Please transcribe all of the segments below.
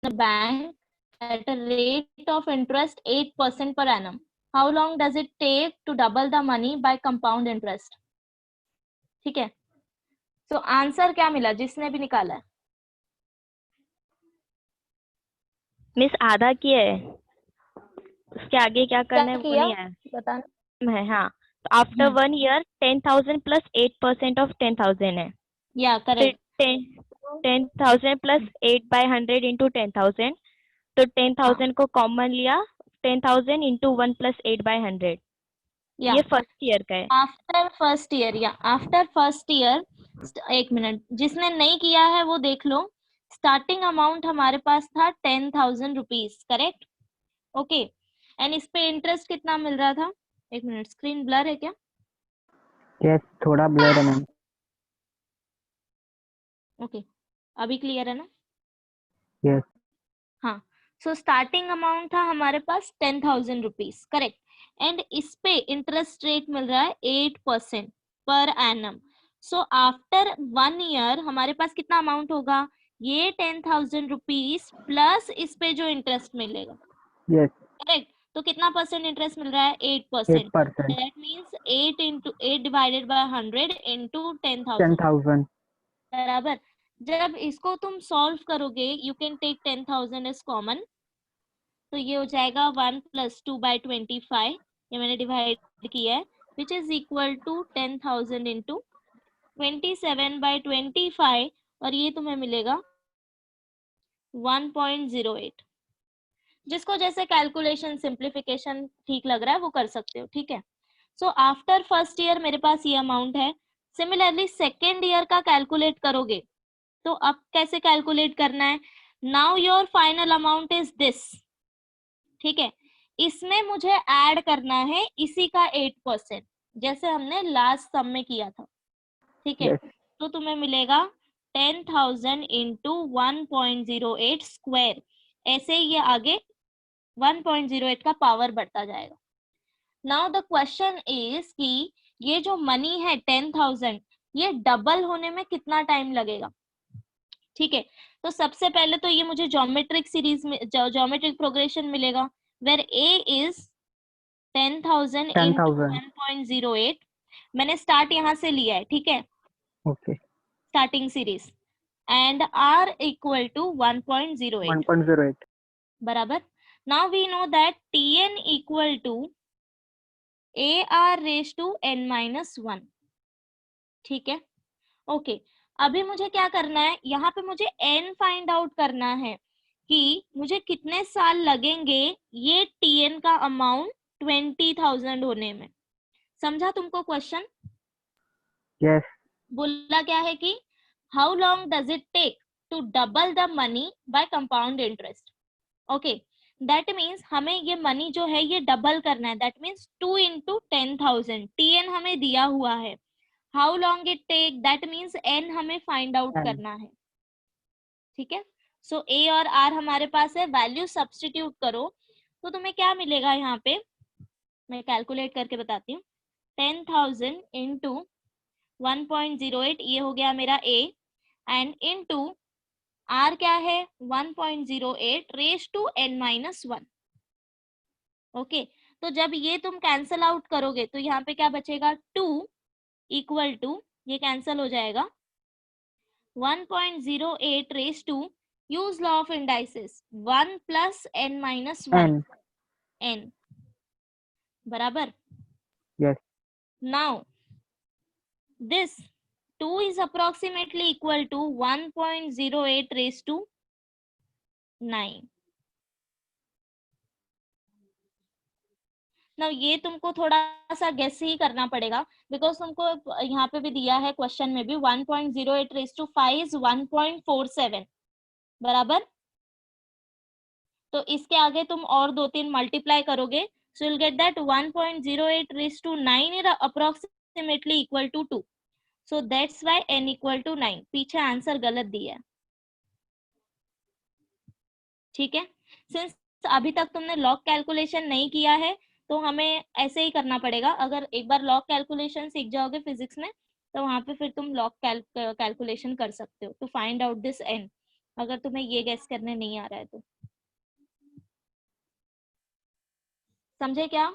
a bank at a rate of interest 8% per annum. How long does it take to double the money by compound interest? ठीक है, तो answer क्या मिला जिसने भी निकाला है? मिस आधा किया है, उसके आगे क्या करना है वो किया नहीं आया बताना है। हाँ, तो आफ्टर 1 year 10,000 प्लस 8% ऑफ 10,000 है। या फिर करेक्ट 10,000 प्लस 8/100 इंटू 10,000, तो 10,000 को कॉमन लिया, 10,000 इंटू 1 प्लस 8/100, या ये फर्स्ट ईयर का है। आफ्टर फर्स्ट ईयर या आफ्टर फर्स्ट ईयर। एक मिनट, जिसने नहीं किया है वो देख लो। स्टार्टिंग अमाउंट हमारे पास था 10,000 रुपीज, करेक्ट? ओके, एंड इस पे इंटरेस्ट कितना मिल रहा था? एक मिनट, स्क्रीन ब्लर है क्या? यस, थोड़ा ब्लर है मैम। ओके, अभी क्लियर है ना? यस। हाँ, सो स्टार्टिंग अमाउंट था हमारे पास 10,000 रुपीज, करेक्ट? एंड इस पे इंटरेस्ट रेट मिल रहा है 8% per annum. So after 1 year हमारे पास कितना अमाउंट होगा? ये 10,000 रुपीज प्लस इस पे जो इंटरेस्ट मिलेगा, यस, करेक्ट? तो कितना परसेंट इंटरेस्ट मिल रहा है? 8%। 8%। That means 8 into 8 divided by 100 into 10,000, 10,000। बराबर। जब इसको तुम सॉल्व करोगे, you can take 10,000 as common, तो ये हो जाएगा 1 + 2/25, ये मैंने डिवाइड किया है, which is equal to 10,000 into 27/25, और ये तुम्हें मिलेगा 1.08। जिसको जैसे कैलकुलेशन सिंप्लीफिकेशन ठीक लग रहा है वो कर सकते हो, ठीक है? सो आफ्टर फर्स्ट ईयर मेरे पास ये अमाउंट है। सिमिलरली सेकेंड ईयर का कैलकुलेट करोगे तो अब कैसे कैलकुलेट करना है? Now your final amount is this, ठीक है? इसमें मुझे ऐड करना है इसी का 8%, जैसे हमने लास्ट सम में किया था, ठीक है? यस। तो तुम्हें मिलेगा 10,000 इंटू 1.08 स्क्वायर, ऐसे ही ये आगे 1.08 का पावर बढ़ता जाएगा। नाउ द क्वेश्चन इज कि ये जो मनी है 10,000, ये डबल होने में कितना टाइम लगेगा? ठीक है, तो सबसे पहले तो ये मुझे ज्योमेट्रिक सीरीज में ज्योमेट्रिक प्रोग्रेशन मिलेगा, वेर ए इज 10,000 इंटू 10,000। 1.08। मैंने स्टार्ट यहाँ से लिया है, ठीक है? Okay. Starting series, and R equal to 1.08, 1.08। बराबर। Now we know that Tn equal to AR raise to n-1, ठीक है? ओके, अभी मुझे क्या करना है? यहाँ पे मुझे n फाइंड आउट करना है कि मुझे कितने साल लगेंगे ये Tn का अमाउंट 20,000 होने में। समझा तुमको क्वेश्चन? यस। बोला क्या है कि how long does it take to double the money by compound interest? Okay, that means हमें ये मनी जो है ये डबल करना है, दैट मीन्स 2 इंटू 10,000। Tn हमें दिया हुआ है, how long it take, that means n हमें फाइंड आउट करना है, ठीक है? सो a और r हमारे पास है, वैल्यू सब्स्टिट्यूट करो तो तुम्हें क्या मिलेगा? यहाँ पे मैं कैलकुलेट करके बताती हूँ। 10,000 इंटू 1.08, ये हो गया मेरा a, एंड इंटू r क्या है? 1.08 रेज टू n-1। ओके, तो जब ये तुम कैंसल आउट करोगे तो यहाँ पे क्या बचेगा? 2 इक्वल टू, ये कैंसल हो जाएगा, 1.08 raise to, use law of indices, 1 + n-1, n, बराबर। Yes. Now this 2 is approximately equal to 1.08 raised to 9. Now ये तुमको थोड़ा सा गेस ही करना पड़ेगा, बिकॉज तुमको यहाँ पे भी दिया है क्वेश्चन में भी 1.08 raised to 5 is 1.47, बराबर। तो इसके आगे तुम और 2-3 मल्टीप्लाई करोगे, so you'll get that 1.08 raised to 9 is approximately equal to 2. So that's why n equal to 9. पीछे आंसर गलत दिया है, ठीक है? सिंस अभी तक तुमने लॉग कैलकुलेशन नहीं किया है तो हमें ऐसे ही करना पड़ेगा। अगर एक बार लॉग कैलकुलेशन सीख जाओगे फिजिक्स में तो वहां पे फिर तुम लॉग कैलकुलेशन कर सकते हो to find out this n। अगर तुम्हें ये गेस करने नहीं आ रहा है तो। समझे क्या?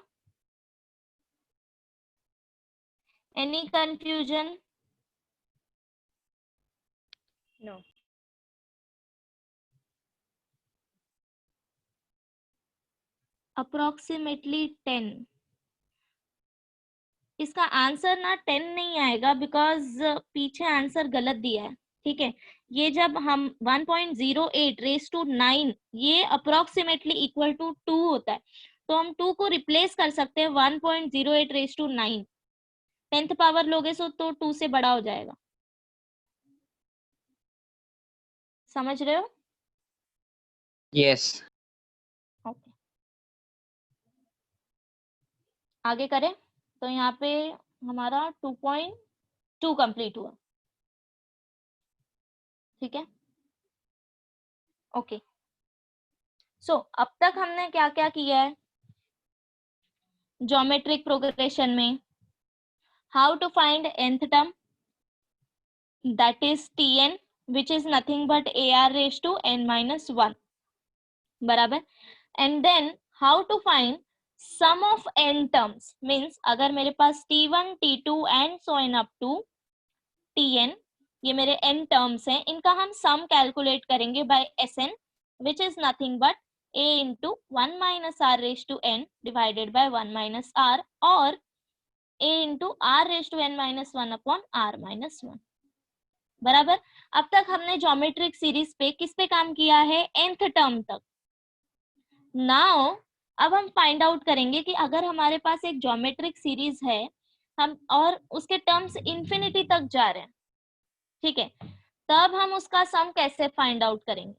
Any confusion? नो। अप्रोक्सीमेटली 10। इसका आंसर ना 10 नहीं आएगा बिकॉज पीछे आंसर गलत दिया है। ठीक है, ये जब हम 1.08 रेस टू 9 ये अप्रोक्सीमेटली इक्वल टू 2 होता है, तो हम 2 को रिप्लेस कर सकते हैं 1.08 रेस टू 9। 10th पावर लोगे तो 2 से बड़ा हो जाएगा। समझ रहे हो? यस। ओके, आगे करें। तो यहाँ पे हमारा 2.2 कंप्लीट हुआ। ठीक है, ओके। सो अब तक हमने क्या क्या किया है ज्योमेट्रिक प्रोग्रेशन में? How to find nth term, that is tn, which is nothing but ar raised to n minus 1, बराबर। and then how to find sum of n terms, means अगर मेरे पास t1 t2 and so on up to tn, ये मेरे n terms हैं, इनका हम sum calculate करेंगे by sn, which is nothing but a into 1 minus r raised to n divided by 1 minus r, और a into r raised to n minus 1 upon r minus 1, बराबर। अब तक हमने geometric series पे किस पे काम किया है? nth टर्म तक। नाउ अब हम फाइंड आउट करेंगे कि अगर हमारे पास एक ज्योमेट्रिक सीरीज है हम और उसके टर्म्स इंफिनिटी तक जा रहे हैं, ठीक है, तब हम उसका सम कैसे फाइंड आउट करेंगे?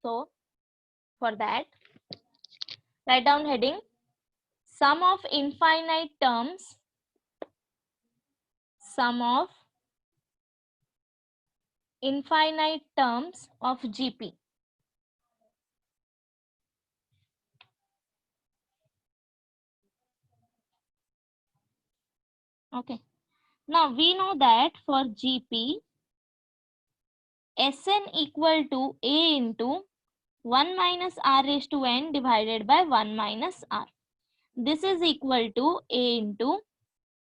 तो for that write down heading sum of infinite terms, sum of infinite terms of GP. Okay, now we know that for GP Sn equal to a into 1 minus r raised to n divided by 1 minus r. This is equal to a into,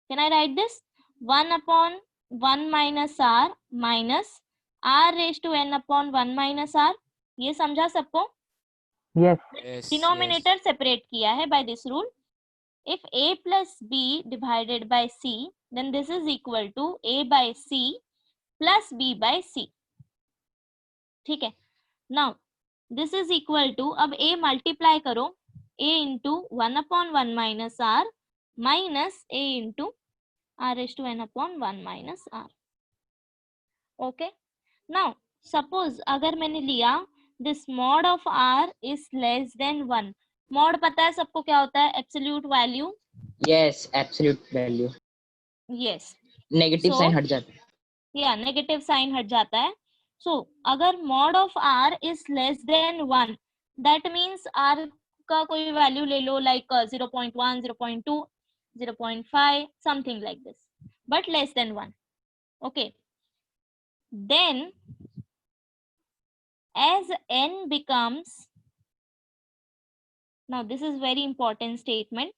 can I write this, 1 upon 1 minus r minus r raised to n upon 1 minus r. ये समझा सबको? yes, denominator separate किया है by this rule. If a plus b divided by c, then this is equal to a by c plus b by c. ठीक है, now this is equal to, अब a multiply करो, a into 1 upon 1 minus r minus a into r raised to n upon 1 minus r. Okay, now suppose अगर मैंने लिया this mod of r is less than 1. mod पता है सबको क्या होता है? Absolute value. Yes, absolute value. Yes, negative sign हट जाता है। या नेगेटिव साइन हट जाता है। सो अगर mod of r is less than 1, that means r का कोई वैल्यू ले लो, like 0.1, 0.2, 0.5, something like this, but less than 1. Okay, then as n becomes, now this is very important statement,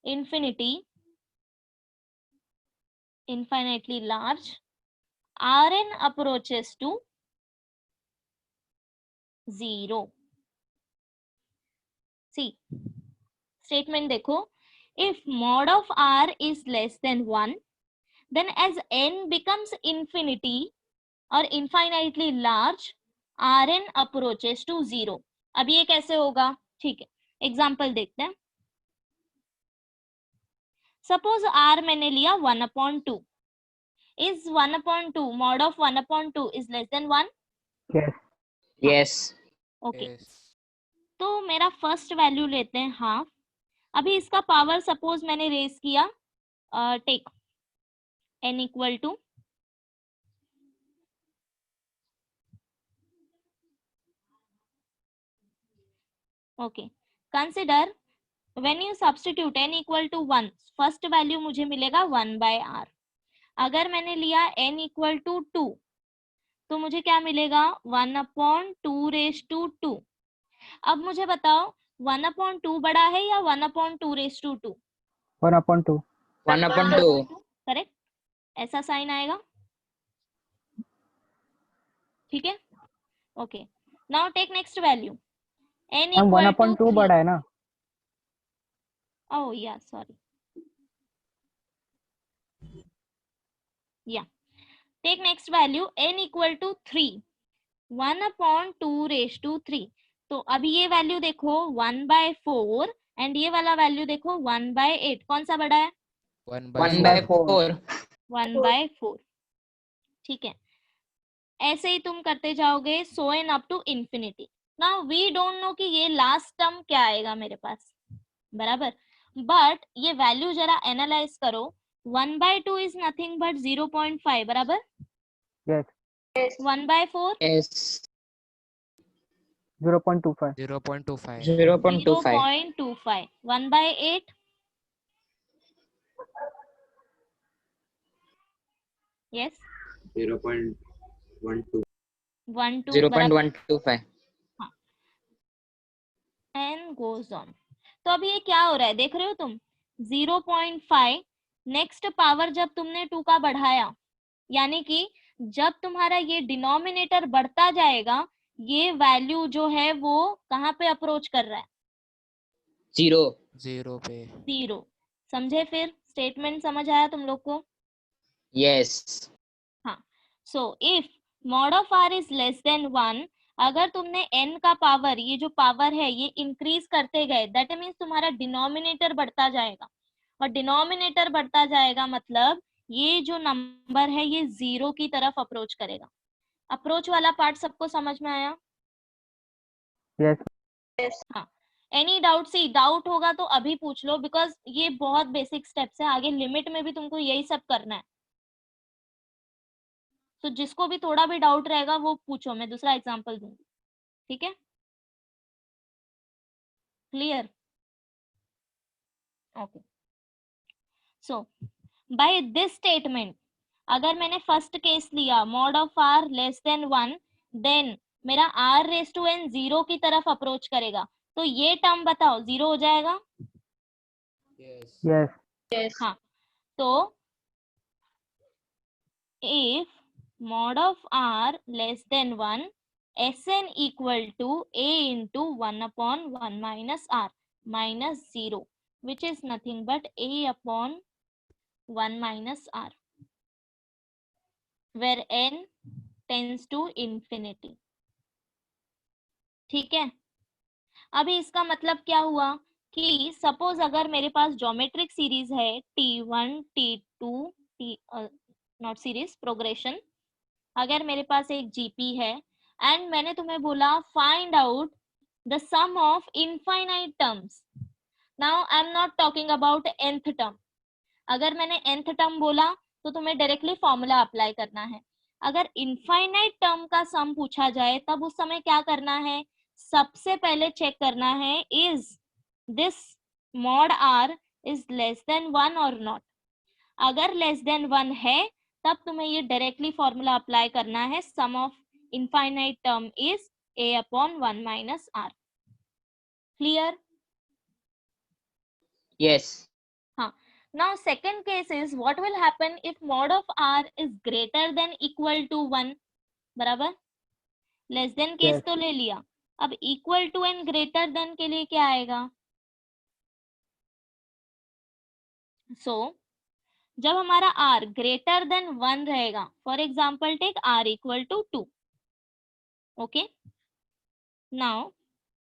infinitely large, Rn approaches to 0. See, statement देखो, if mod of r is less than 1, then as n becomes infinity or infinitely large, Rn approaches to 0. अब ये कैसे होगा? ठीक है, example देखते हैं। Suppose r मैंने लिया 1/2, is 1/2 mod of 1/2 is less than 1? yes, yes. Okay, तो मेरा फर्स्ट वैल्यू लेते हैं हाफ। अभी इसका पावर सपोज मैंने रेज किया, take n equal to, okay, consider when you substitute n equal to 1, first value मुझे मिलेगा 1/r। अगर मैंने लिया n इक्वल टू 2, तो मुझे क्या मिलेगा 1/2 अब मुझे बताओ 1/2 बड़ा है या 1/2 1/2. 1/2. करेक्ट, ऐसा साइन आएगा, ठीक है। Okay, now take next value n ma'am equal to 1/2 बड़ा है ना. oh yeah sorry yeah take next value n equal to 3 1/2 तो अभी ये वैल्यू देखो 1/4 एंड ये वाला वैल्यू देखो 1/8, कौन सा बड़ा है 1/4. 1/4, ठीक है। ऐसे ही तुम करते जाओगे so n up to infinity. Now we don't know कि ये लास्ट टर्म क्या आएगा मेरे पास, बराबर, बट ये वैल्यू जरा एनालाइज करो। 1/2 इज नथिंग बट 0.5, बराबर। Yes. 1/4 Yes. 0.25. 0.25. 0.25. 0.25, 1/8 yes 0.12. 12 बराबर 0.125. And goes on. तो अभी ये क्या हो रहा है देख रहे हो तुम, 0.5 नेक्स्ट पावर जब तुमने 2 का बढ़ाया, यानी कि जब तुम्हारा ये डिनोमिनेटर बढ़ता जाएगा ये वैल्यू जो है वो कहाँ पे अप्रोच कर रहा है, 0. 0 पे. 0। समझे, फिर स्टेटमेंट समझ आया तुम लोग को? Yes. हाँ, so if mod of r is less than 1, अगर तुमने n का पावर, ये जो पावर है ये इंक्रीज करते गए, दैट मीन्स तुम्हारा डिनोमिनेटर बढ़ता जाएगा, और डिनोमिनेटर बढ़ता जाएगा मतलब ये जो नंबर है ये 0 की तरफ अप्रोच करेगा। अप्रोच वाला पार्ट सबको समझ में आया? Yes. हाँ, एनी डाउट? सी डाउट होगा तो अभी पूछ लो, बिकॉज ये बहुत बेसिक स्टेप्स है, आगे लिमिट में भी तुमको यही सब करना है। तो जिसको भी थोड़ा भी डाउट रहेगा वो पूछो, मैं दूसरा एग्जांपल दूंगी, ठीक है? Clear? Okay, so by this statement अगर मैंने फर्स्ट केस लिया mod of r less than 1, then मेरा r रेज टू n 0 की तरफ अप्रोच करेगा, तो ये टर्म बताओ 0 हो जाएगा? Yes. Yes. हाँ, तो if mod of r less than 1, Sn equal to a into 1/1 minus r minus 0, which is nothing but a upon 1 minus r, where n tends to infinity। ठीक है, अभी इसका मतलब क्या हुआ कि सपोज अगर मेरे पास ज्योमेट्रिक सीरीज है t1 t2 t not series, progression, अगर मेरे पास एक जीपी है एंड मैंने तुम्हें बोला find out the sum of infinite terms, now I am not talking about nth term. अगर मैंने nth टर्म बोला तो तुम्हें डायरेक्टली फॉर्मूला अप्लाई करना है। अगर इनफाइनाइट टर्म का सम पूछा जाए तब उस समय क्या करना है, सबसे पहले चेक करना है is this mod r is less than 1 और नॉट। अगर लेस देन 1 है तब तुम्हें ये डायरेक्टली फॉर्मूला अप्लाई करना है, sum of infinite term is a upon 1 minus r। Clear? Yes. हाँ, now second case is what will happen if mod of r is greater than equal to 1, बराबर, less than case Yes. तो ले लिया, अब equal to and greater than के लिए क्या आएगा? सो जब हमारा r ग्रेटर देन 1 रहेगा, for example take r equal to 2, okay. Now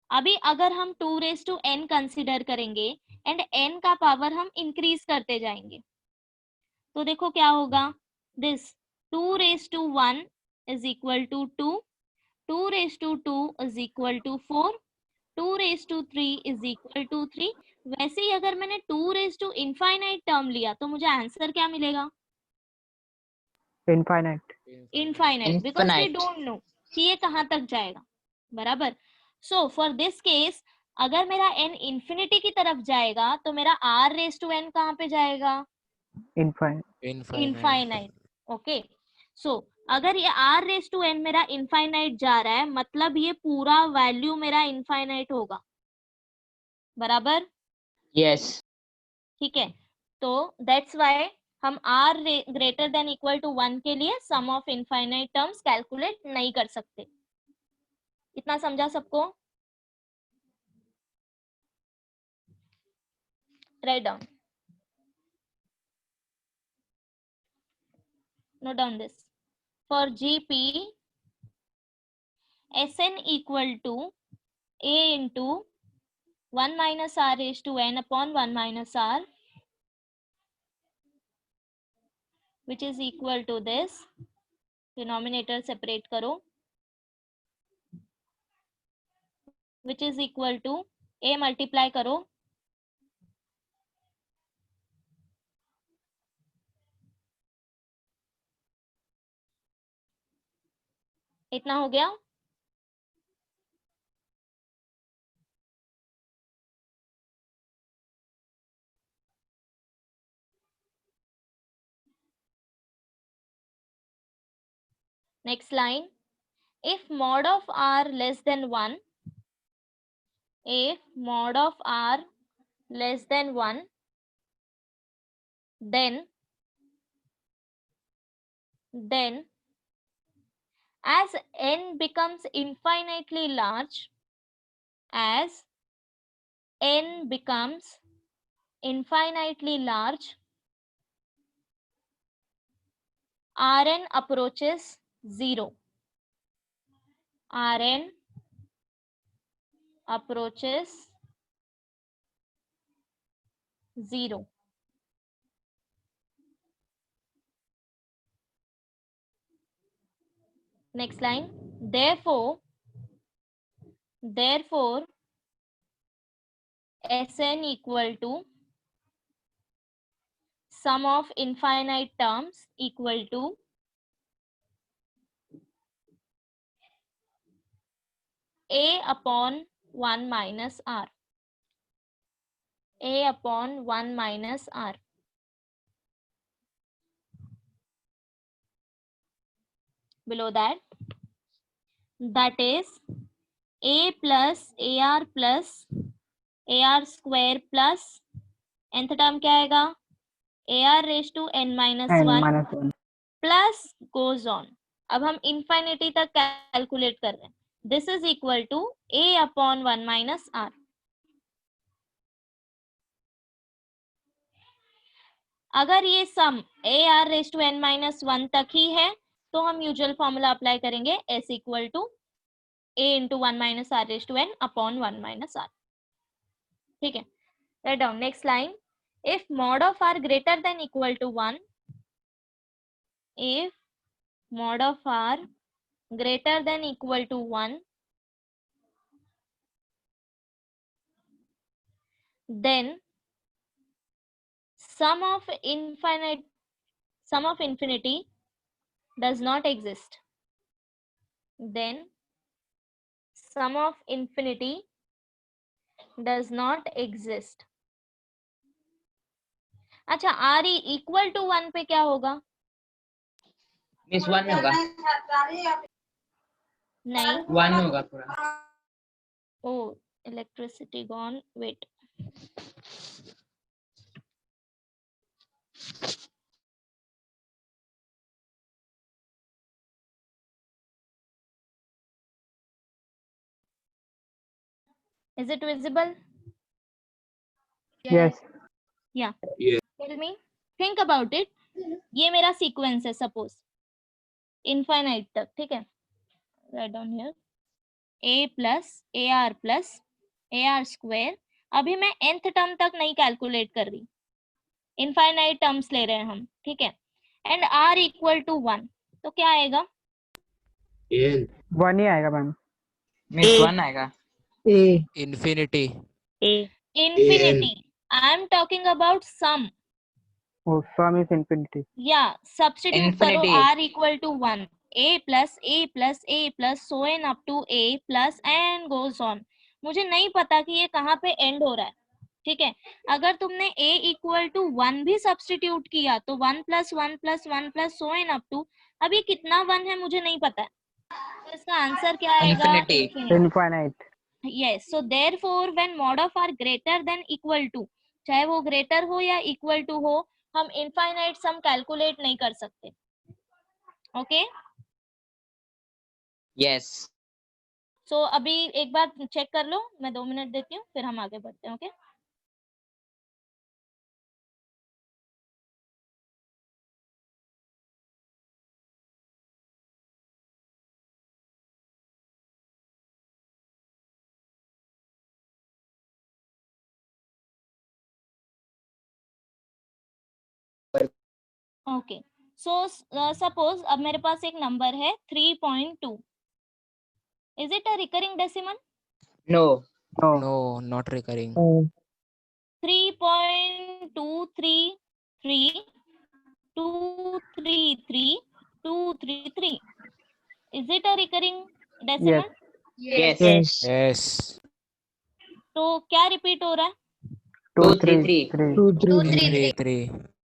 अभी अगर हम 2 रेज टू n कंसिडर करेंगे एंड n का पावर हम इंक्रीज करते जाएंगे, तो देखो क्या होगा, this 2 raise to 1 is equal to 2, 2 raise to 2 is equal to 4, 2 raise to 3 is equal to 3। वैसे ही अगर मैंने 2 रेज टू इनफाइनाइट टर्म लिया तो मुझे आंसर क्या मिलेगा? Infinite. Infinite, because we Infinite. Don't know कि ये कहाँ तक जाएगा, बराबर। सो फॉर दिस केस अगर मेरा n इंफिनिटी की तरफ जाएगा तो मेरा r रेज टू n कहाँ पे जाएगा? Infinite. Infinite. Infinite, okay. So अगर ये r रेस टू n मेरा इनफाइनाइट जा रहा है, मतलब ये पूरा वैल्यू मेरा इनफाइनाइट होगा, बराबर? Yes. ठीक है, तो दैट्स वाई हम r greater than equal to 1 के लिए sum of infinite terms calculate नहीं कर सकते। इतना समझा सबको? Right down, note down this. For GP, Sn equal to A into 1 minus r raised to n upon 1 minus r, which is equal to this. Denominator separate करो, which is equal to A multiply करो, इतना हो गया। Next line, if mod of r less than 1, if mod of r less than 1, then as n becomes infinitely large, as n becomes infinitely large, Rn approaches 0. Rn approaches 0. Next line, therefore Sn equal to sum of infinite terms equal to A upon 1 minus r. A upon 1 minus r. Below that is A plus AR plus AR square plus nth term क्या आएगा? AR raised to n minus n 1 minus 1. plus goes on. अब हम infinity तक calculate कर रहे हैं। This is equal to A upon 1 minus r. अगर ये सम AR raised to n minus 1 तक ही है तो हम यूजुअल फॉर्मूला अप्लाई करेंगे, S equal to A into 1 minus r raised to n upon 1 minus r. ठीक है, write down. Next line, if mod of r greater than equal to 1, if mod of r greater than equal to 1, then sum of infinity does not exist. Then sum of infinity does not exist. अच्छा, r equal to 1 पे क्या होगा? Miss 1 होगा, नहीं, 1 होगा पूरा। oh, electricity gone, wait. Is it visible? Yes. Yeah. Tell me, think about it. ये मेरा सीक्वेंस है, सपोज इनफाइनाइट तक, ठीक है? Write down here a plus AR square. अभी मैं nth टर्म तक नहीं कैलकुलेट कर रही, इनफाइनाइट टर्म्स ले रहे हैं हम, ठीक है? एंड r इक्वल टू 1, तो क्या आएगा? 1 ही आएगा मैम। Miss 1 आएगा। Infinity. Infinity. I am talking about sum. Oh, sum is infinity. Yeah, substitute करो Infinity. r equal to 1, a plus so n up to a plus and goes on. मुझे नहीं पता कि ये कहाँ पे एंड हो रहा है, ठीक है? अगर तुमने a equal to 1 भी सब्सटीट्यूट किया तो 1 plus 1 plus 1 plus so n up to, अब ये कितना 1 है मुझे नहीं पता है, तो इसका आंसर क्या आएगा? Infinity. Infinity. Infinite. Yes, so therefore when mod of are greater than equal to, चाहे वो greater हो या equal to हो, हम infinite sum calculate नहीं कर सकते. Okay? Yes. So अभी एक बार चेक कर लो, मैं 2 मिनट देती हूँ, फिर हम आगे बढ़ते हैं. Okay? ओके, सो सपोज अब मेरे पास एक नंबर है 3.2. Is it a recurring decimal? No. No. No, not recurring. 3.233 is it a recurring decimal? Yes. Yes. Yes. तो क्या रिपीट हो रहा है? 2, 3, 3.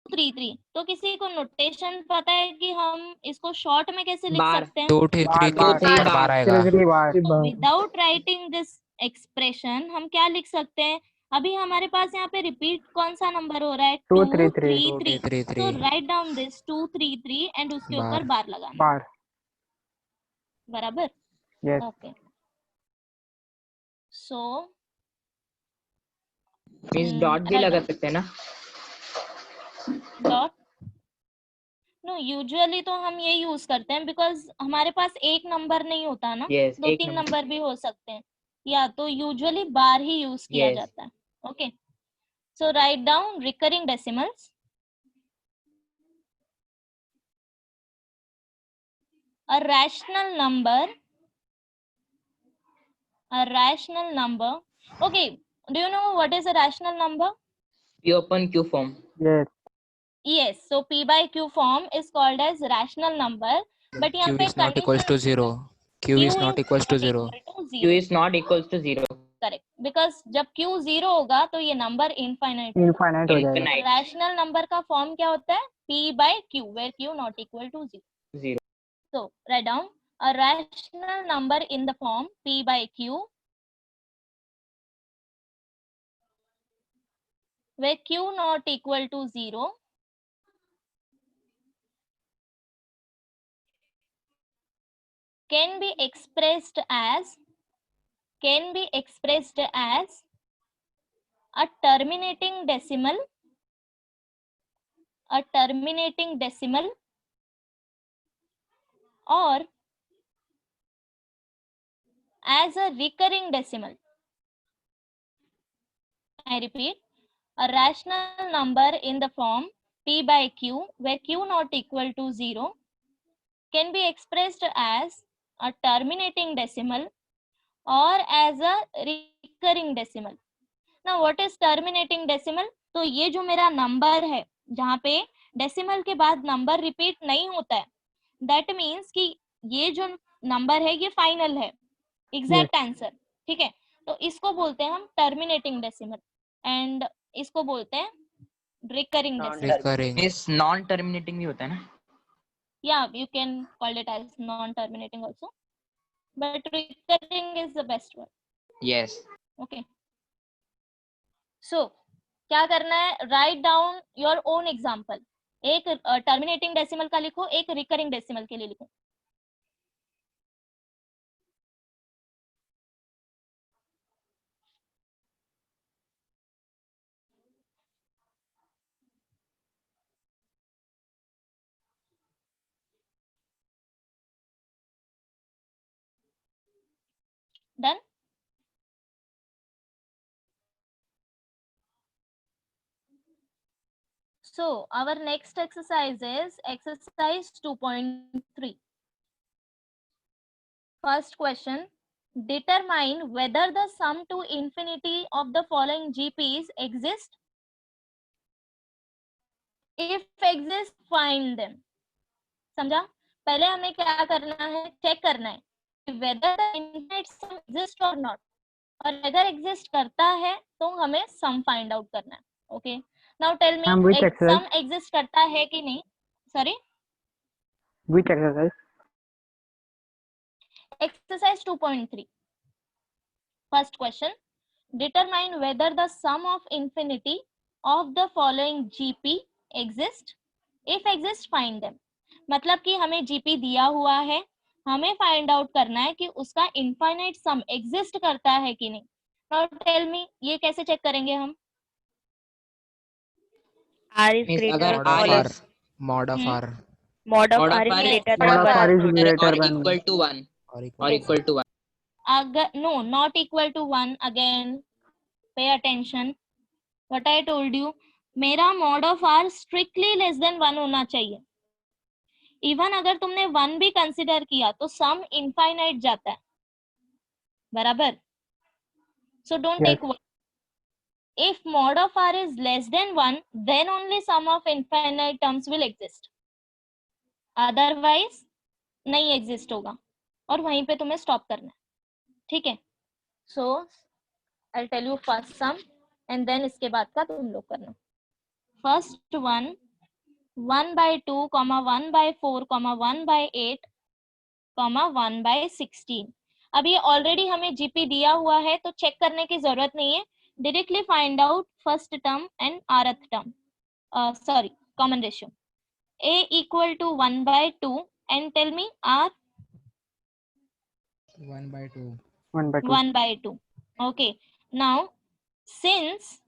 3. 3. तो किसी को नोटेशन पता है कि हम इसको शॉर्ट में कैसे लिख Bar. सकते हैं? 2 3 Bar, 3 bar. बार आएगा. 3 bar. Without writing this expression हम क्या लिख सकते हैं? अभी हमारे पास यहाँ पे रिपीट कौन सा नंबर हो रहा है? 233. 233. 3 तो 3. राइट डाउन दिस 233 एंड उसके ऊपर Bar. बार लगाना. Bar. बराबर? Yes. ओके, सो Means dot भी लगा सकते हैं ना? डॉट नो, यूजुअली तो हम ये यूज करते हैं बिकॉज हमारे पास एक नंबर नहीं होता ना, Yes. 2-3 नंबर भी हो सकते हैं, या तो यूजुअली बार ही यूज किया Yes. जाता है. Okay, so write down recurring decimals. A rational number. Okay, do you know what is a rational number? P open Q form. Yes. Yes, so P by Q form is called as rational number, but यहाँ Q पे is not equals to 0. Q is not equals to 0. Q is not equals to 0. Correct, because जब Q 0 होगा तो ये number infinite. Infinite हो जाएगा. Infinite. Rational number का form क्या होता है? P by Q, where Q not equal to 0. 0. So write down a rational number in the form P by Q, where Q not equal to 0 can be expressed as a terminating decimal or as a recurring decimal. I repeat, a rational number in the form P by Q, where Q not equal to 0 can be expressed as a terminating decimal or as a recurring decimal. Now what is terminating decimal? तो ये जो मेरा number है जहाँ पे decimal के बाद number repeat नहीं होता है, दैट मीन्स कि ये जो नंबर है ये फाइनल है, एग्जैक्ट आंसर. ठीक है, तो इसको बोलते हैं हम टर्मिनेटिंग डेसिमल एंड इसको बोलते हैं recurring decimal. Recurring. Means non-terminating भी होता है ना? Yeah, you can call it as non-terminating also, but recurring is the best one. Yes. Okay. So क्या करना है? Write down your own example. एक टर्मिनेटिंग डेसिमल का लिखो, एक रिकरिंग डेसिमल के लिए लिखो. Done? So our next exercise is exercise 2.3. First question, determine whether the sum to infinity of the following GPs exist. If exist, find them. समझा? पहले हमें क्या करना है? चेक करना है whether the infinite sum exist or not. और अगर exist करता है तो हमें sum find out करना है. Okay. Now tell me, Which exercise? sum exist करता है कि नहीं? Sorry? Which exercise? Exercise 2.3. First question. Determine whether the sum of infinity of the following GP exist. If exist, find them. मतलब कि हमें GP दिया हुआ है, हमें फाइंड आउट करना है कि उसका इनफाइनाइट सम एग्जिस्ट करता है कि नहीं. नाउ टेल मी, ये कैसे चेक करेंगे हम? R is Means greater अगर Mod of R R. is Mod of Hmm. R. mod of mod R of is R Yes. greater Mod than of 1 R or is greater greater or than equal to 1 Or or equal to 1. अगर no, not equal to 1. Again, pay attention. What I told you, मेरा mod of R strictly less than 1 होना चाहिए. Even अगर तुमने 1 भी consider किया तो सम infinite जाता है, बराबर. So don't Yes. take 1. If mod of R is less than 1, then only sum of infinite terms will exist. Otherwise नहीं एग्जिस्ट होगा और वहीं पे तुम्हें स्टॉप करना है. ठीक है. So I tell you first sum and then इसके बाद का तुम लोग करना. First one 1/2, 1/4, 1/8, 1/16. अब ये ऑलरेडी हमें जीपी दिया हुआ है तो चेक करने की जरूरत नहीं है. Directly find out first term and rth term, sorry common ratio. a equal to 1/2 and tell me r. 1/2. 1/2. 1/2. Okay. Now, since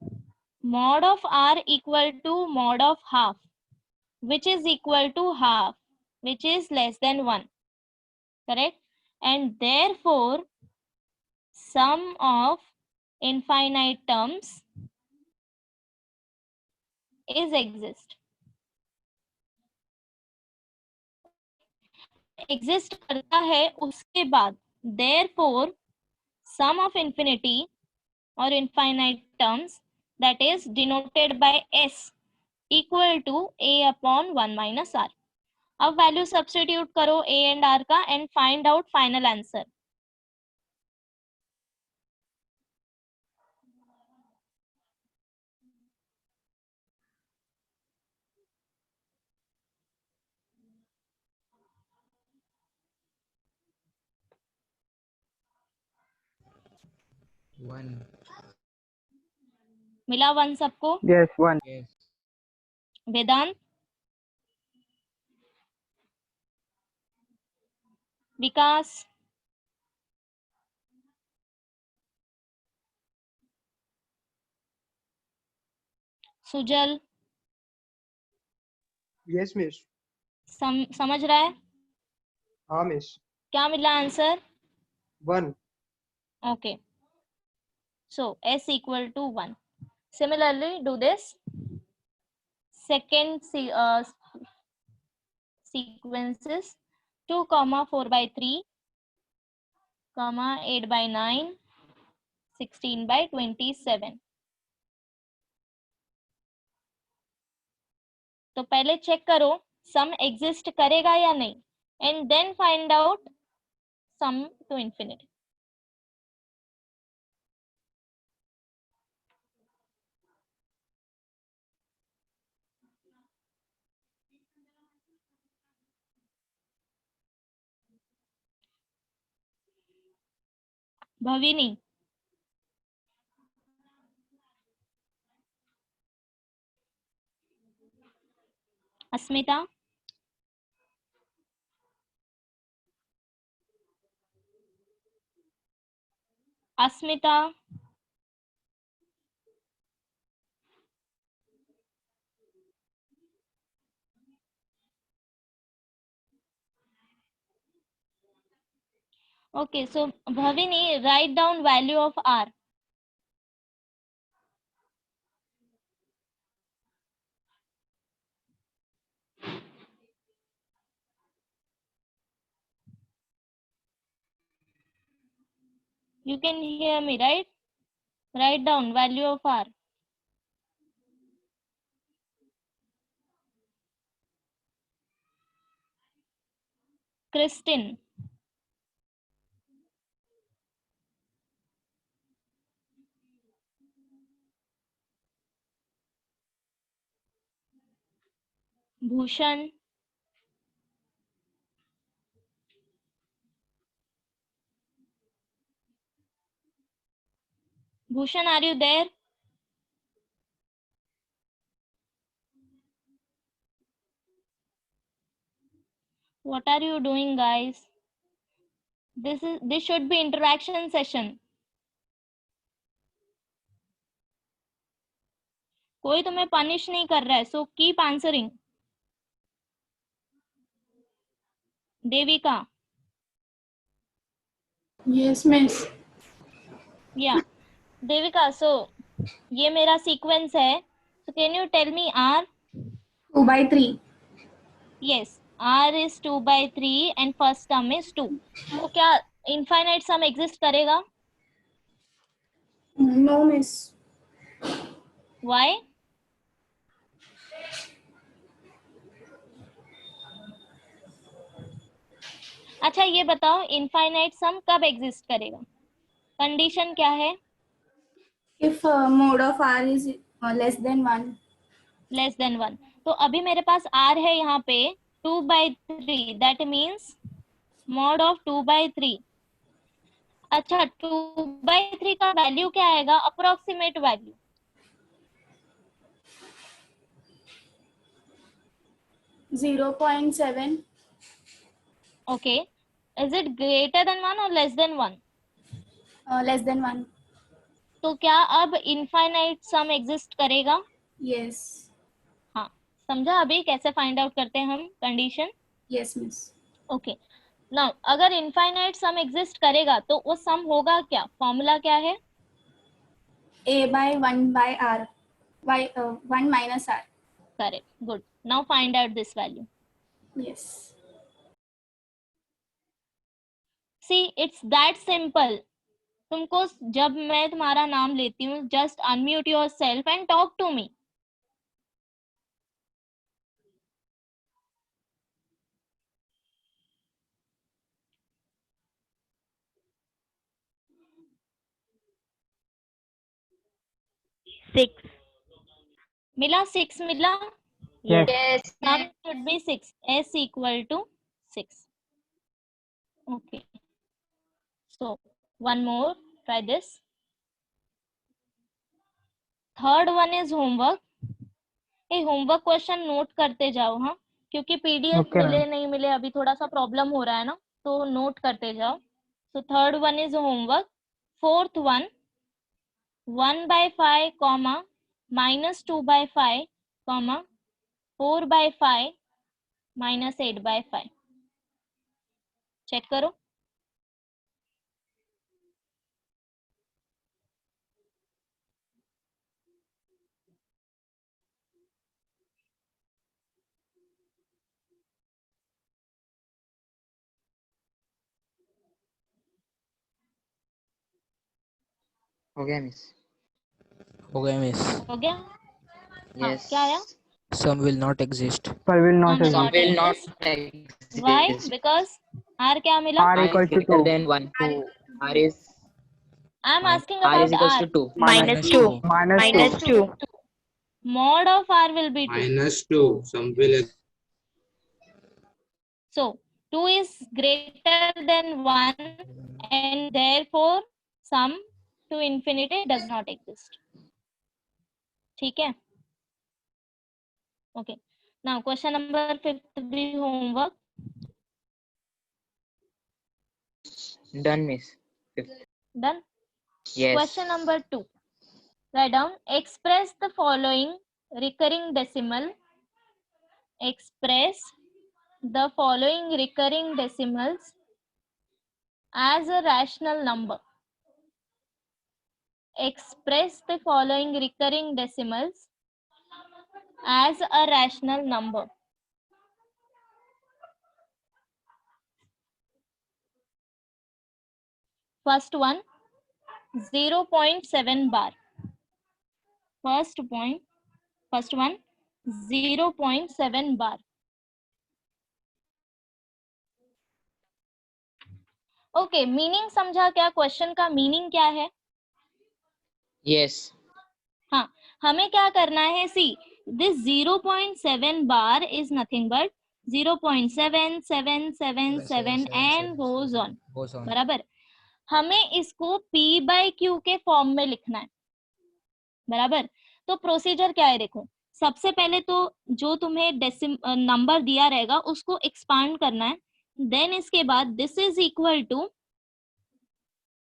mod of r equal to mod of half, which is equal to half, which is less than 1, correct? And therefore, sum of infinite terms is exist. Exist करता है उसके बाद therefore sum of infinity or infinite terms, that is denoted by s, equal to a upon 1 minus r. अब value substitute करो a and r का and find out final answer. One. मिला 1 सबको? Yes, 1. Yes. वेदांत, विकास, Sujal, yes miss. समझ रहा है हाँ miss. क्या मिला answer? 1. Okay, so s equal to 1. Similarly, do this second sequences 2, 4/3, 8/9, 16/27. तो पहले चेक करो सम एग्जिस्ट करेगा या नहीं and then find out sum to infinity. Bhavini, Asmita, Asmita, okay, so Bhavini, write down value of r. You can hear me, right? Write down value of r. Kristin, Bhushan, Bhushan, are you there? What are you doing, guys? This should be interaction session. कोई तुम्हें punish नहीं कर रहा है, so keep answering. Devika. Yes, miss. Yeah. Devika, so ये मेरा sequence है. So can you tell me R? 2/3. Yes, R is 2/3 and first term is 2. तो क्या infinite sum exist करेगा? No, miss. Why? अच्छा ये बताओ infinite sum कब exist करेगा? Condition क्या है? If mode of R is less than 1. Less than 1. तो अभी मेरे पास R है यहाँ पे 2/3. That means mod of 2/3. अच्छा 2/3 का वैल्यू क्या आएगा? Approximate value. 0.7. Okay. Is it greater than 1 or less than 1? Less than 1. तो क्या अब इनफाइनाइट सम एग्जिस्ट करेगा? Yes. हाँ, समझा अभी कैसे फाइंड आउट करते हैं हम condition? Yes, miss. Okay. Now अगर इनफाइनाइट सम एग्जिस्ट करेगा तो वो सम होगा क्या? फॉर्मूला क्या है? A by 1 by R. 1 minus R. Correct. Good. Now find out this value. Yes. See it's that simple. तुमको जब मैं तुम्हारा नाम लेती हूँ just unmute yourself and talk to me. Six. मिला 6 मिला. Yes. Now it should be 6. S equal to 6. Okay. So one more. Try this. Third one is homework. ये homework question note करते जाओ हाँ, क्योंकि PDF Okay, मिले ma'am. नहीं मिले अभी थोड़ा सा प्रॉब्लम हो रहा है ना, तो नोट करते जाओ. So third one is homework. Fourth one 1/5 comma -2/5 comma 4/5 minus 8/5. Check करो. हो गया मिस. हो गया मिस. हो गया? हाँ, Yes. क्या आया? Sum will not exist. पर will not Sum exist. Sum will not exist. exist. Why? Because R क्या मिला? R R equal is to greater 2. than 1. R is I'm asking R is about equals R. to 2. Minus 2. Minus Minus 2. 2. Mod of R will be 2. -2. Some will So 2 is greater than 1 and therefore sum to infinity does not exist. ठीक है? Okay. Now question number 53 homework. Done miss. Done. Yes. Question number 2. Write down. Express the following recurring decimal. Express the following recurring decimals as a rational number. Express the following recurring decimals as a rational number. First one 0.7 bar. First one 0.7 bar. Okay, meaning समझा क्या? Question का meaning क्या है? Yes. हाँ, हमें क्या करना है? See this 0.7 bar is nothing but 0.7777 and goes on. Goes on. बराबर. हमें इसको P बाय Q के फॉर्म में लिखना है, बराबर। तो प्रोसीजर क्या है, देखो सबसे पहले तो जो तुम्हें नंबर दिया रहेगा उसको एक्सपांड करना है, देन इसके बाद this is equal to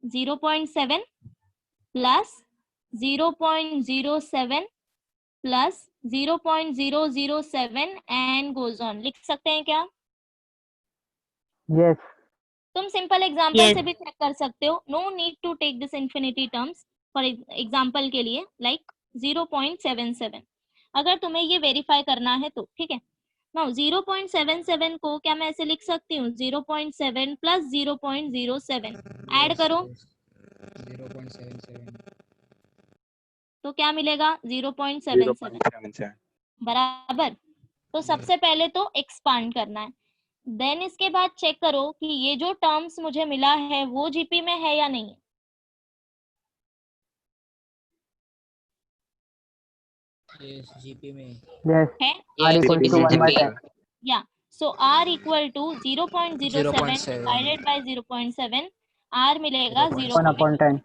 0.7 plus 0.07 plus 0.007 and goes on, लिख सकते हैं क्या? Yes. तुम सिंपल एग्जांपल Yes. से भी चेक कर सकते हो, no need to take this infinity terms. For example के लिए लाइक 0.77, अगर तुम्हें ये वेरीफाई करना है तो ठीक है। नाउ 0.77 को क्या मैं ऐसे लिख सकती हूँ, 0.7 प्लस 0.07 ऐड करो 0.77. तो क्या मिलेगा 0.77, बराबर। तो सबसे पहले तो एक्सपांड करना है, देन इसके बाद चेक करो कि ये जो टर्म्स मुझे मिला है वो जीपी में है या नहीं है। Yes, GP में. Yes. है R Yes, equals it is to in 1 by GP. 10. या so R equal to 0.07 0.7. Divided by 0.7, R मिलेगा 0.7. 1 upon 10.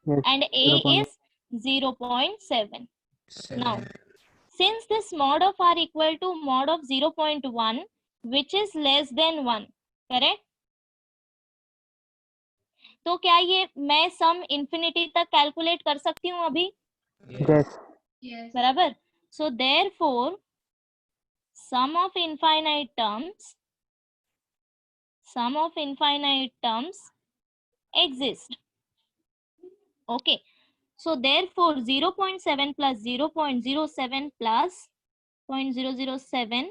Yes. and A 0.1. is 0.7. 7. Now, since this mod of R equal to mod of 0.1 which is less than 1, correct? तो क्या ये मैं सम infinity तक calculate कर सकती हूँ अभी, Yes. बराबर। So therefore sum of infinite terms exist. Okay, so therefore 0.7 plus 0.07 plus 0.007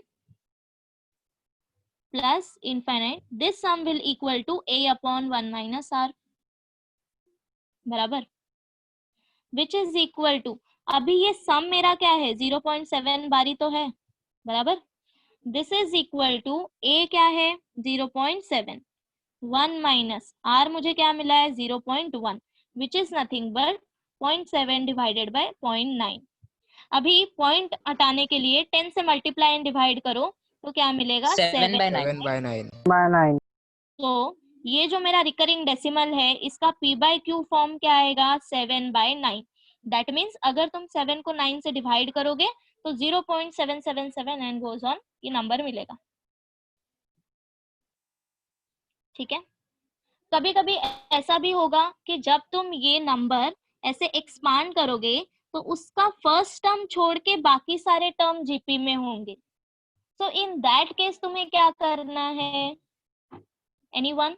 plus infinite, this sum will equal to A upon 1 minus R, बराबर, which is equal to, अभी ये सम मेरा क्या है 0.7 बारी तो है, बराबर। This is equal to A क्या है 0.7, 1 माइनस R मुझे क्या मिला है 0.1 which is nothing but 0.7 divided by 0.9। अभी पॉइंट हटाने के लिए 10 से मल्टीप्लाई एंड डिवाइड करो तो क्या मिलेगा 7 by 9. 7 by 9. By 9. तो ये जो मेरा रिकरिंग डेसिमल है इसका P बाय Q फॉर्म क्या आएगा 7 by 9। दैट मीन्स अगर तुम 7 को 9 से डिवाइड करोगे तो 0.777 एंड गोज ऑन ये नंबर मिलेगा, ठीक है। कभी कभी ऐसा भी होगा कि जब तुम ये नंबर ऐसे एक्सपांड करोगे तो उसका फर्स्ट टर्म छोड़ के बाकी सारे टर्म जीपी में होंगे, सो इन दैट केस तुम्हें क्या करना है, एनीवन?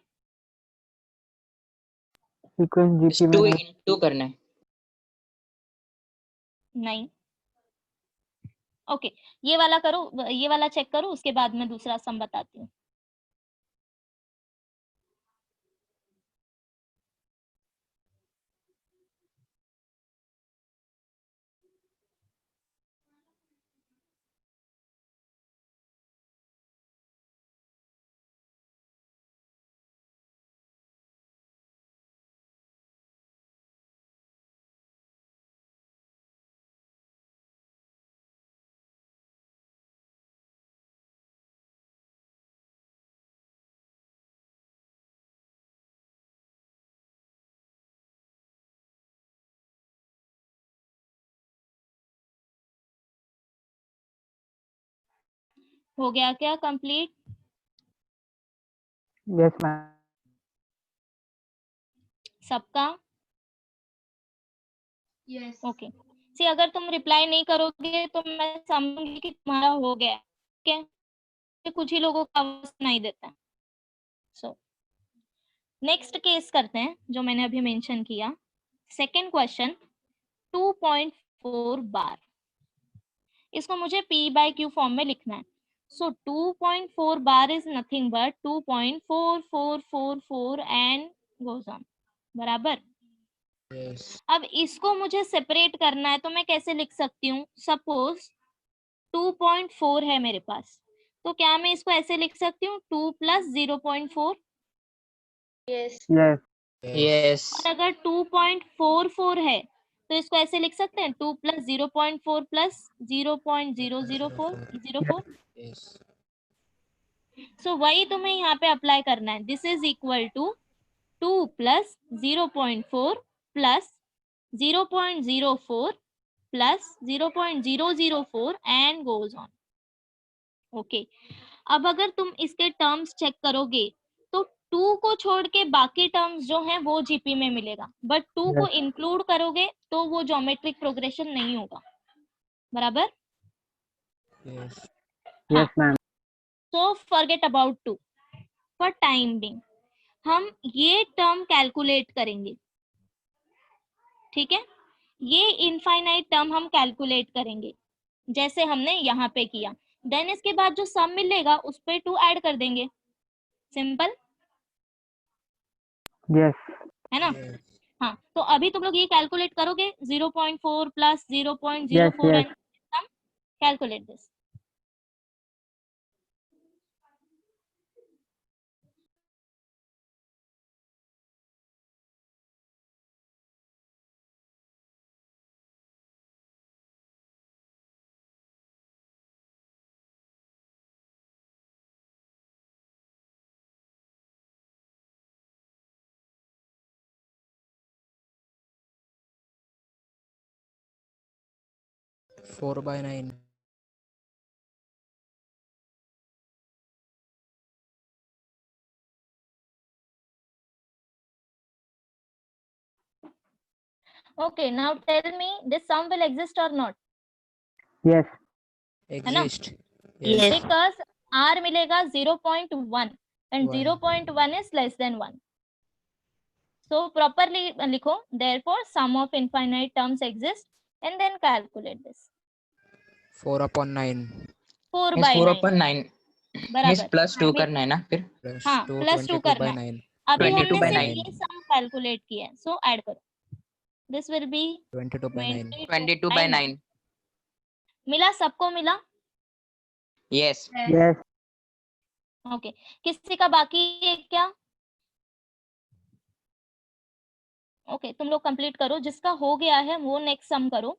Equals Just GP 2 में into करना है. नहीं, ओके ये वाला करो, ये वाला चेक करो, उसके बाद मैं दूसरा सम बताती हूँ। हो गया क्या कंप्लीट Yes, ma'am. सबका? ओके सी अगर तुम रिप्लाई नहीं करोगे तो मैं समझूंगी कि तुम्हारा हो गया, ठीक है। कुछ ही लोगों का आवाज नहीं देता है। सो नेक्स्ट केस करते हैं जो मैंने अभी मेंशन किया, सेकंड क्वेश्चन 2.4 बार, इसको मुझे P बाय Q फॉर्म में लिखना है। सो 2.4 bar is nothing but 2.4444 and goes on, बराबर। Yes. अब इसको मुझे सेपरेट करना है तो मैं कैसे लिख सकती हूँ, सपोज 2.4 है मेरे पास तो क्या मैं इसको ऐसे लिख सकती हूँ 2 प्लस 0.4, Yes. Yes. और अगर 2.44 है तो इसको ऐसे लिख सकते हैं 2 प्लस 0.4 प्लस 0.004। Yes. सो वही तुम्हें यहाँ पे अप्लाई करना है, this is equal to 2 plus 0.4 plus 0.04 plus 0.004 and goes on. Okay अब अगर तुम इसके टर्म्स चेक करोगे तो 2 को छोड़ के बाकी टर्म्स जो हैं वो जीपी में मिलेगा, बट 2 को Yes. इंक्लूड करोगे तो वो ज्योमेट्रिक प्रोग्रेशन नहीं होगा, बराबर? Yes. Yes, ma'am. So forget about 2 for time being. हम ये टर्म कैलकुलेट करेंगे, ठीक है? ये इनफाइनाइट टर्म हम कैलकुलेट करेंगे जैसे हमने यहाँ पे किया, देन इसके बाद जो सम मिलेगा उस पे 2 ऐड कर देंगे, सिंपल Yes. है ना? Yes. हाँ, तो अभी तुम लोग ये कैलकुलेट करोगे 0.4 plus 0.04 Yes, yes. And sum, calculate this. Four by 9. Okay, now tell me this sum will exist or not? Yes. ना? Exist. Yes. Because r मिलेगा 0.1 and One. 0.1 is less than 1. So properly लिखो, therefore sum of infinite terms exist and then calculate this. 4 upon 9 4 means by 4 9 upon 9 means बराबर। Plus 2 करना है ना फिर plus हाँ, 2 plus 2 22 करना by है। 9. अभी 22 हमने by सिर्फ 9 ये सम कैलकुलेट किया है, सो ऐड करो, this will be 22 by 9. 22 by 9 मिला, सबको मिला? Yes Yes. ओके, किसी का बाकी है क्या? ओके, तुम लोग कंप्लीट करो, जिसका हो गया है वो नेक्स्ट सम करो।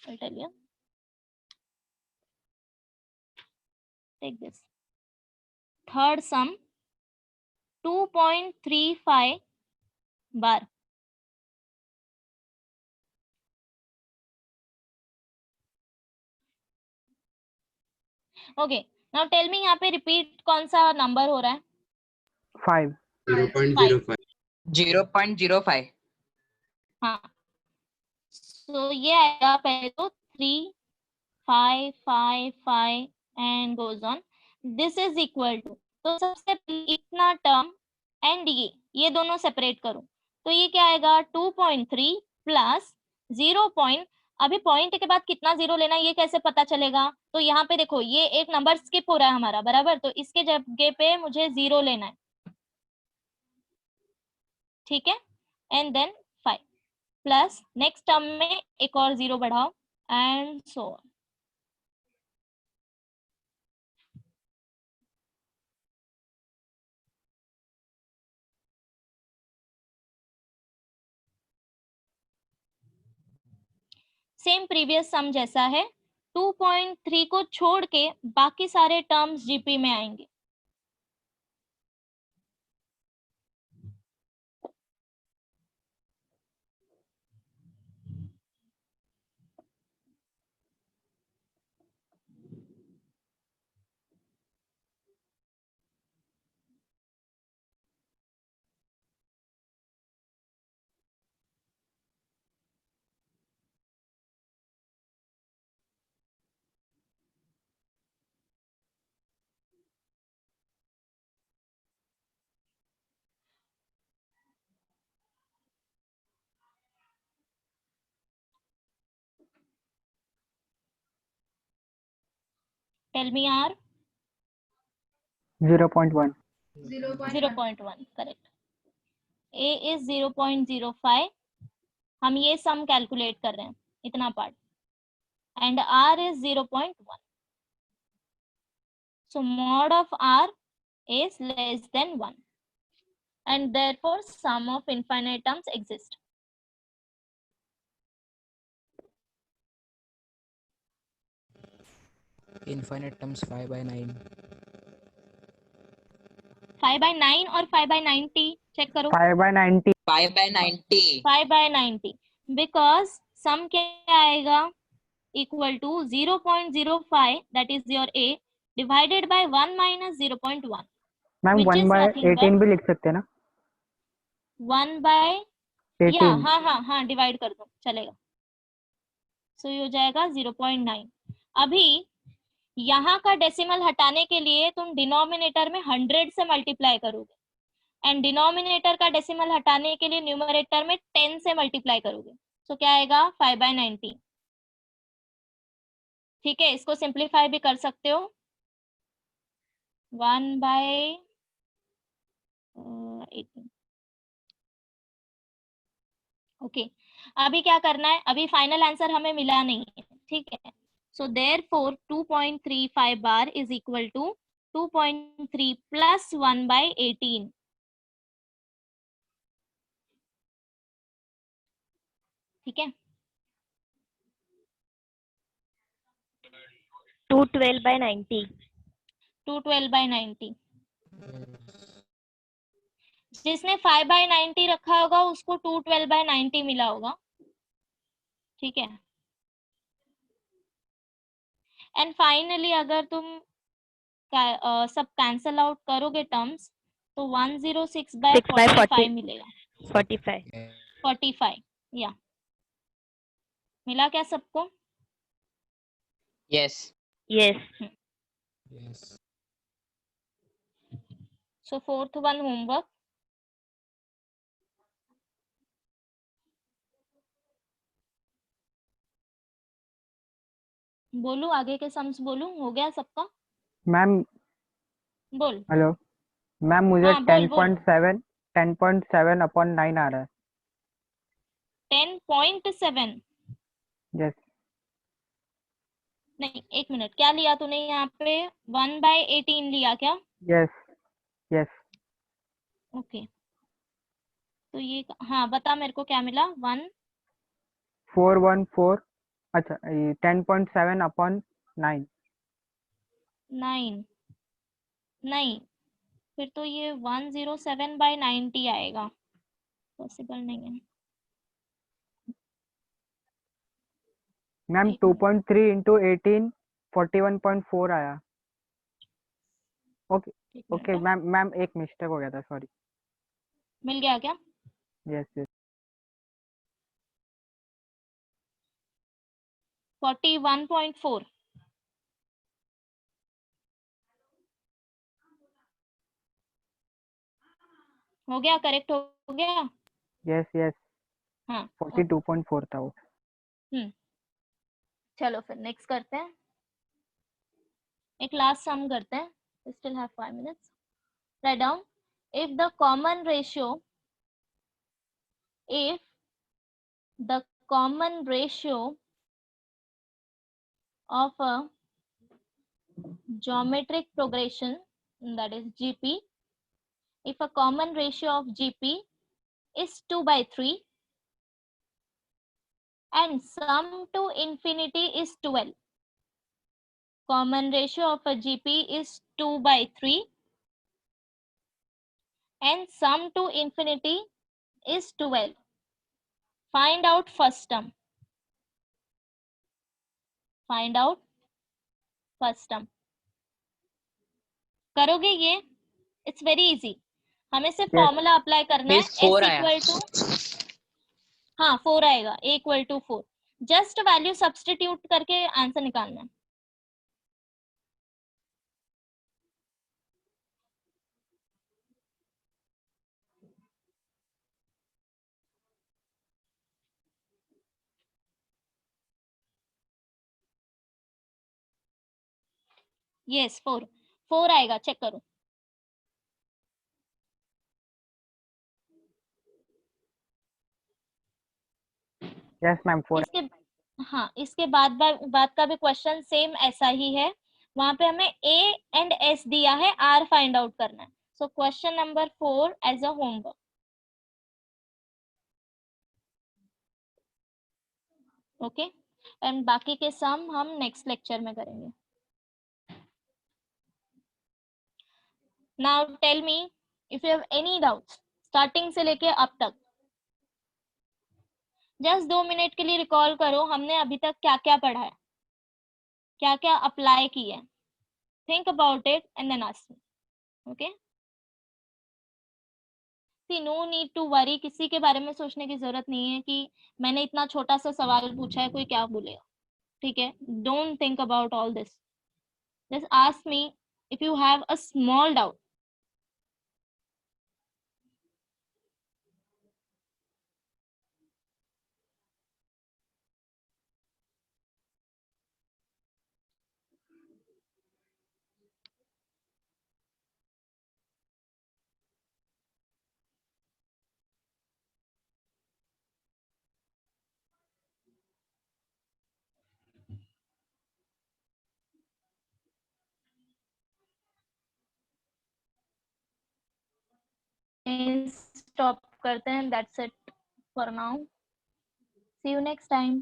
I'll tell you. Take this. Third sum 2.35 bar. Okay, now tell me यहाँ पे रिपीट कौन सा नंबर हो रहा है? 5. 0.05. 0.05 हाँ, सो ये आएगा पहले तो 3 5 5 5 and goes on, this is equal to, तो सबसे पहले इतना टर्म एंड ये दोनों सेपरेट करो, तो ये क्या आएगा 2.3 प्लस 0. अभी पॉइंट के बाद कितना जीरो लेना है ये कैसे पता चलेगा? तो यहाँ पे देखो ये एक नंबर स्किप हो रहा है हमारा, बराबर, तो इसके जगह पे मुझे 0 लेना है, ठीक है? And then 5 plus next term में एक और 0 बढ़ाओ and so on. Same previous sum जैसा है, 2.3 को छोड़ के बाकी सारे टर्म्स जीपी में आएंगे। Tell me R 0.1. 0.1 correct, A is 0.05, हम ये सम कैलकुलेट कर रहे हैं इतना part, and R is 0.1, so mod of r is less than 1 and therefore sum of infinite terms exist. Infinite terms 5 by 9. 5/9 और 5/90 check करो. 5/90. 5/90. 5/90 बिकॉज सम क्या आएगा equal to 0.05 that is your A divided by 1 minus 0.1 ma'am which is nothing 1/18 भी लिख सकते हैं ना? 1 bye या 18. हाँ डिवाइड कर दो चलेगा. सो ये हो जाएगा 0.9. अभी यहाँ का डेसिमल हटाने के लिए तुम डिनोमिनेटर में 100 से मल्टीप्लाई करोगे एंड डिनोमिनेटर का डेसिमल हटाने के लिए न्यूमरेटर में 10 से मल्टीप्लाई करोगे. सो क्या आएगा 5/90. ठीक है, इसको सिंप्लीफाई भी कर सकते हो. 1/18. ओके, अभी क्या करना है, अभी फाइनल आंसर हमें मिला नहीं है. ठीक है, so therefore 2.35 bar is equal to 2.3 plus 1/18. ठीक है, 212/90. 212/90. जिसने 5/90 रखा होगा उसको 212/90 मिला होगा. ठीक है, एंड फाइनली अगर तुम सब कैंसल आउट करोगे टर्म्स तो 106/45 मिलेगा. 45. 45 या मिला क्या सबको? Yes. Yes. Yes. सो फोर्थ वन होमवर्क. बोलू आगे के सम्स बोलू, हो गया सबका? मैम बोल. हेलो मैम, मुझे हाँ, बोल, बोल. 10.7/9 आ रहा है. 10.7 यस. नहीं, एक मिनट, क्या लिया तूने यहाँ पे? 1/18 लिया क्या? यस. यस. ओके, तो ये हाँ बता मेरे को क्या मिला. 414. अच्छा, 10.7/9. 9 नहीं, फिर तो ये 107/90 आएगा. पॉसिबल नहीं है. मैम एक मिनट. 2.3 into 18 41.4 आया. ओके एक मिनट ओके हाँ. मैम एक मिस्टेक हो गया था, सॉरी. मिल गया क्या? Yes yes. 41.4. हो गया, करेक्ट हो गया. Yes yes. हाँ 42.4 था वो. चलो फिर नेक्स्ट करते हैं. एक लास्ट सम करते हैं. Still have 5 minutes. Write down. if the common ratio of a geometric progression, that is GP, if a common ratio of GP is 2/3 and sum to infinity is 12. Common ratio of a GP is 2/3 and sum to infinity is 12. Find out first term. Find out first term. करोगे ये? It's very easy. हमें सिर्फ Yes. Formula apply करना है. Miss, 4 आया. Equal to हाँ 4 आएगा. Equal to 4. Just value substitute करके आंसर निकालना है. यस 4 आएगा, चेक करो. Yes ma'am 4. इसके हाँ, इसके बाद का भी क्वेश्चन सेम ऐसा ही है. वहां पे हमें A एंड S दिया है, R फाइंड आउट करना है. So question number 4 as a homework. Okay, and बाकी के सम हम नेक्स्ट लेक्चर में करेंगे. Now tell me if you have any doubts starting से लेके अब तक, जस्ट 2 मिनट के लिए रिकॉल करो हमने अभी तक क्या क्या पढ़ा है, क्या क्या अप्लाई किया है. Think about it and then ask me. Okay, see no need to worry, किसी के बारे में सोचने की जरूरत नहीं है कि मैंने इतना छोटा सा सवाल पूछा है कोई क्या बोलेगा. ठीक है, don't think about all this, just ask me if you have a small doubt. Stop करते हैं, that's it for now, see you next time.